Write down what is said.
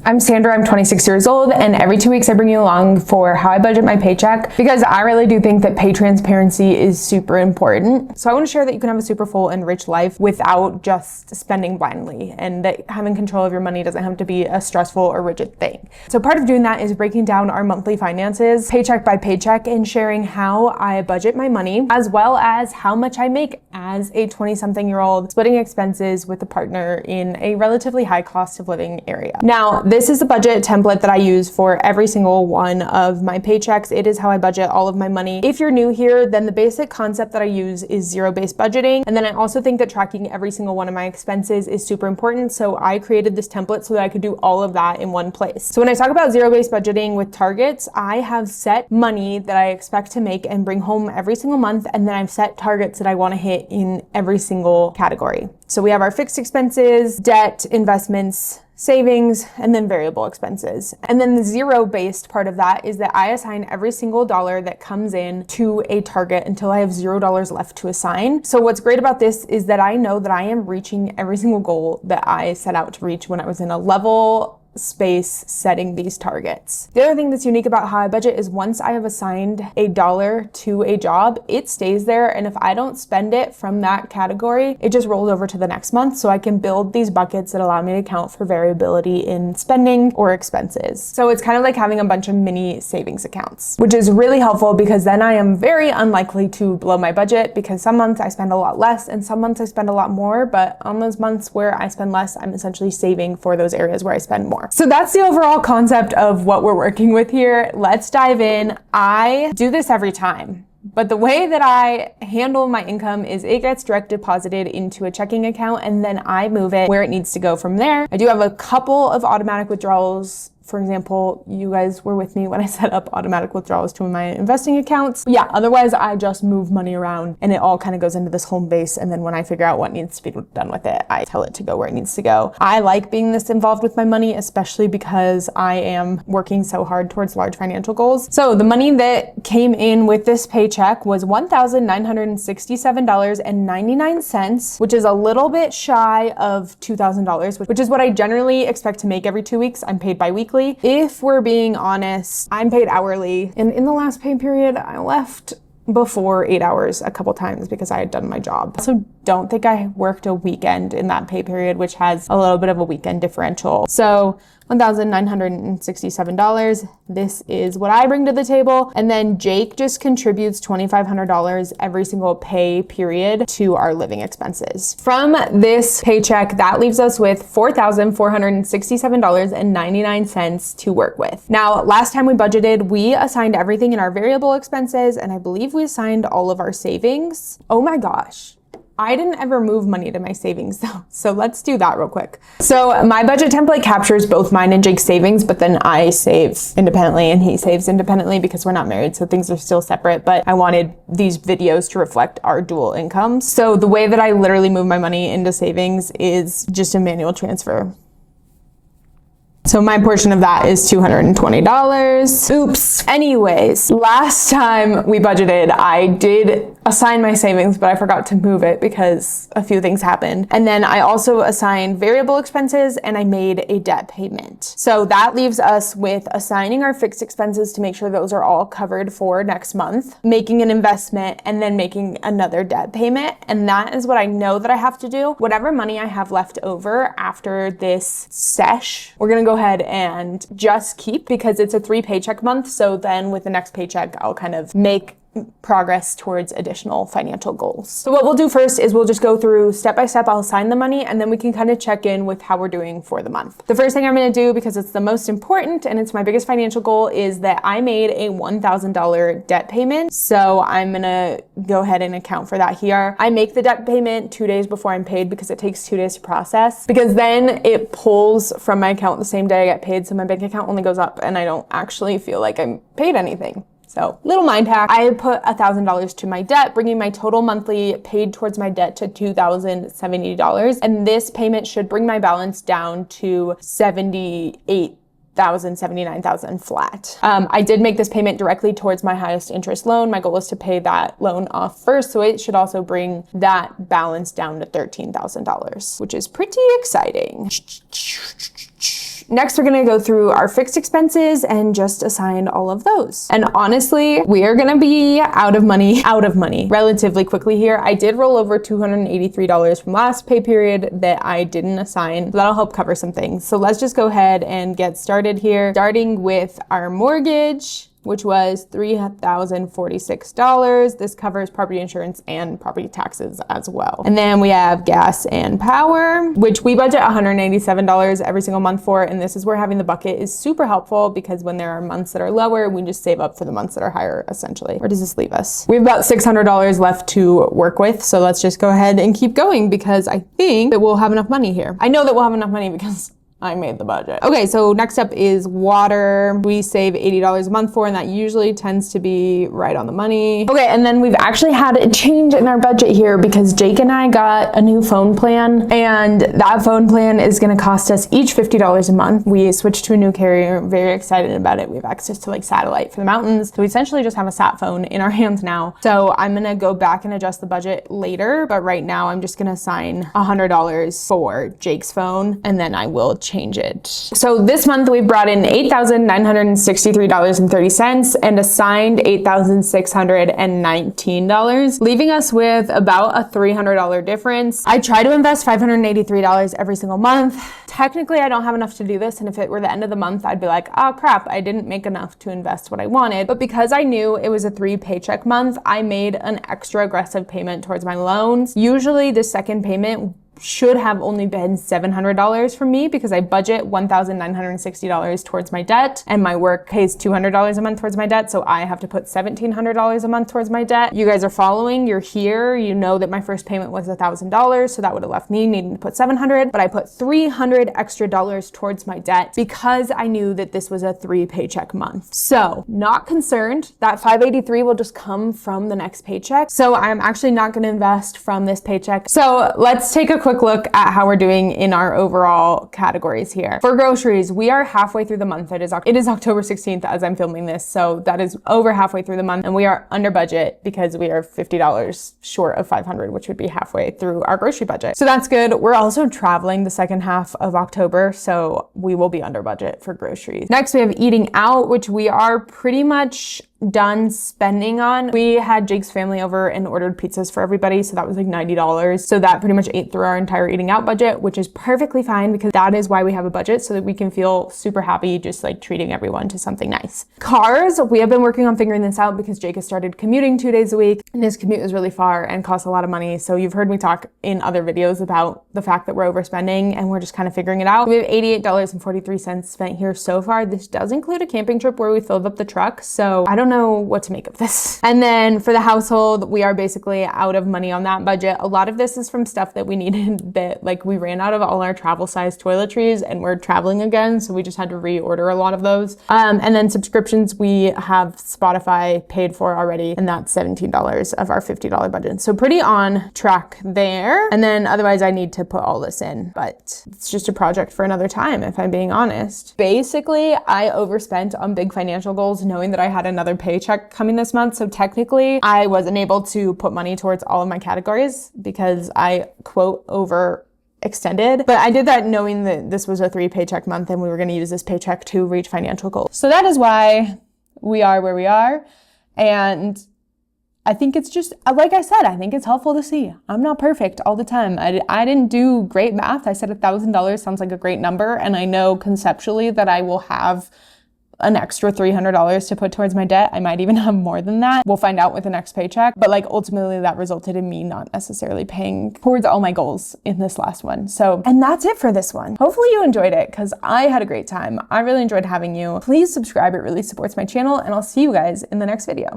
I'm Sandra, I'm 26 years old, and every 2 weeks I bring you along for how I budget my paycheck, because I really do think that pay transparency is super important. So I want to share that you can have a super full and rich life without just spending blindly, and that having control of your money doesn't have to be a stressful or rigid thing. So part of doing that is breaking down our monthly finances, paycheck by paycheck, and sharing how I budget my money, as well as how much I make as a 20-something-year-old, splitting expenses with a partner in a relatively high cost of living area. Now, this is the budget template that I use for every single one of my paychecks. It is how I budget all of my money. If you're new here, then the basic concept that I use is zero-based budgeting. And then I also think that tracking every single one of my expenses is super important. So I created this template so that I could do all of that in one place. So when I talk about zero-based budgeting with targets, I have set money that I expect to make and bring home every single month. And then I've set targets that I want to hit in every single category. So we have our fixed expenses, debt, investments, savings, and then variable expenses. And then the zero-based part of that is that I assign every single dollar that comes in to a target until I have $0 left to assign. So what's great about this is that I know that I am reaching every single goal that I set out to reach when I was in a level space setting these targets. The other thing that's unique about how I budget is once I have assigned a dollar to a job, it stays there. And if I don't spend it from that category, it just rolls over to the next month. So I can build these buckets that allow me to account for variability in spending or expenses. So it's kind of like having a bunch of mini savings accounts, which is really helpful because then I am very unlikely to blow my budget, because some months I spend a lot less and some months I spend a lot more. But on those months where I spend less, I'm essentially saving for those areas where I spend more. So that's the overall concept of what we're working with here. Let's dive in. I do this every time, but the way that I handle my income is it gets direct deposited into a checking account and then I move it where it needs to go from there. I do have a couple of automatic withdrawals. For example, you guys were with me when I set up automatic withdrawals to my investing accounts. But yeah, otherwise I just move money around and it all kind of goes into this home base. And then when I figure out what needs to be done with it, I tell it to go where it needs to go. I like being this involved with my money, especially because I am working so hard towards large financial goals. So the money that came in with this paycheck was $1,967.99, which is a little bit shy of $2,000, which is what I generally expect to make every 2 weeks. I'm paid bi-weekly. If we're being honest, I'm paid hourly. And in the last pay period, I left before 8 hours a couple times because I had done my job. So don't think I worked a weekend in that pay period, which has a little bit of a weekend differential. So $1,967. This is what I bring to the table. And then Jake just contributes $2,500 every single pay period to our living expenses. From this paycheck, that leaves us with $4,467.99 to work with. Now, last time we budgeted, we assigned everything in our variable expenses, and I believe we assigned all of our savings. Oh my gosh. I didn't ever move money to my savings though. So let's do that real quick. So my budget template captures both mine and Jake's savings, but then I save independently and he saves independently because we're not married. So things are still separate, but I wanted these videos to reflect our dual incomes. So the way that I literally move my money into savings is just a manual transfer. So my portion of that is $220. Oops. Anyways, last time we budgeted, I did assign my savings, but I forgot to move it because a few things happened. And then I also assigned variable expenses and I made a debt payment. So that leaves us with assigning our fixed expenses to make sure those are all covered for next month, making an investment, and then making another debt payment. And that is what I know that I have to do. Whatever money I have left over after this sesh, we're gonna go ahead and just keep, because it's a 3 paycheck month. So then with the next paycheck, I'll kind of make progress towards additional financial goals. So what we'll do first is we'll just go through step by step. I'll assign the money and then we can kind of check in with how we're doing for the month. The first thing I'm going to do, because it's the most important and it's my biggest financial goal, is that I made a $1,000 debt payment. So I'm going to go ahead and account for that here. I make the debt payment 2 days before I'm paid because it takes 2 days to process, because then it pulls from my account the same day I get paid. So my bank account only goes up and I don't actually feel like I'm paid anything. So little mind hack, I put $1,000 to my debt, bringing my total monthly paid towards my debt to $2,070. And this payment should bring my balance down to $79,000 flat. I did make this payment directly towards my highest interest loan. My goal is to pay that loan off first, so it should also bring that balance down to $13,000, which is pretty exciting. Next, we're gonna go through our fixed expenses and just assign all of those. And honestly, we are gonna be out of money relatively quickly here. I did roll over $283 from last pay period that I didn't assign. So that'll help cover some things. So let's just go ahead and get started here, starting with our mortgage, which was $3,046. This covers property insurance and property taxes as well. And then we have gas and power, which we budget $187 every single month for. And this is where having the bucket is super helpful, because when there are months that are lower, we just save up for the months that are higher, essentially. Where does this leave us? We have about $600 left to work with. So let's just go ahead and keep going, because I think that we'll have enough money here. I know that we'll have enough money because I made the budget. Okay, so next up is water. We save $80 a month for, and that usually tends to be right on the money. Okay, and then we've actually had a change in our budget here because Jake and I got a new phone plan, and that phone plan is gonna cost us each $50 a month. We switched to a new carrier, very excited about it. We have access to like satellite for the mountains. So we essentially just have a sat phone in our hands now. So I'm gonna go back and adjust the budget later, but right now I'm just gonna assign $100 for Jake's phone, and then I will change it. So this month we've brought in $8,963.30 and assigned $8,619, leaving us with about a $300 difference. I try to invest $583 every single month. Technically, I don't have enough to do this, and if it were the end of the month, I'd be like, oh crap, I didn't make enough to invest what I wanted. But because I knew it was a 3 paycheck month, I made an extra aggressive payment towards my loans. Usually the second payment should have only been $700 for me, because I budget $1,960 towards my debt, and my work pays $200 a month towards my debt, so I have to put $1,700 a month towards my debt. You guys are following, you're here, you know that my first payment was $1,000, so that would have left me needing to put $700, but I put $300 extra towards my debt because I knew that this was a 3 paycheck month. So not concerned, that $583 will just come from the next paycheck. So I'm actually not going to invest from this paycheck. So let's take a quick look at how we're doing in our overall categories here. For groceries, we are halfway through the month. It is October 16th as I'm filming this, so that is over halfway through the month, and we are under budget because we are $50 short of $500, which would be halfway through our grocery budget. So that's good. We're also traveling the second half of October, so we will be under budget for groceries. Next, we have eating out, which we are pretty much done spending on. We had Jake's family over and ordered pizzas for everybody, so that was like $90. So that pretty much ate through our entire eating out budget, which is perfectly fine, because that is why we have a budget, so that we can feel super happy just like treating everyone to something nice. Cars, we have been working on figuring this out because Jake has started commuting 2 days a week, and his commute is really far and costs a lot of money. So you've heard me talk in other videos about the fact that we're overspending, and we're just kind of figuring it out. We have $88.43 spent here so far. This does include a camping trip where we filled up the truck, so I don't know what to make of this. And then for the household, we are basically out of money on that budget. A lot of this is from stuff that we needed, that like we ran out of all our travel size toiletries and we're traveling again, so we just had to reorder a lot of those. And then subscriptions, we have Spotify paid for already, and that's $17 of our $50 budget. So pretty on track there. And then otherwise I need to put all this in, but it's just a project for another time, if I'm being honest. Basically, I overspent on big financial goals, knowing that I had another paycheck coming this month. So technically I wasn't able to put money towards all of my categories because I quote overextended, but I did that knowing that this was a 3 paycheck month and we were going to use this paycheck to reach financial goals. So that is why we are where we are. And I think it's just, like I said, I think it's helpful to see. I'm not perfect all the time. I didn't do great math. I said $1,000 sounds like a great number. And I know conceptually that I will have an extra $300 to put towards my debt. I might even have more than that. We'll find out with the next paycheck. But like ultimately that resulted in me not necessarily paying towards all my goals in this last one. So, and that's it for this one. Hopefully you enjoyed it because I had a great time. I really enjoyed having you. Please subscribe. It really supports my channel, and I'll see you guys in the next video.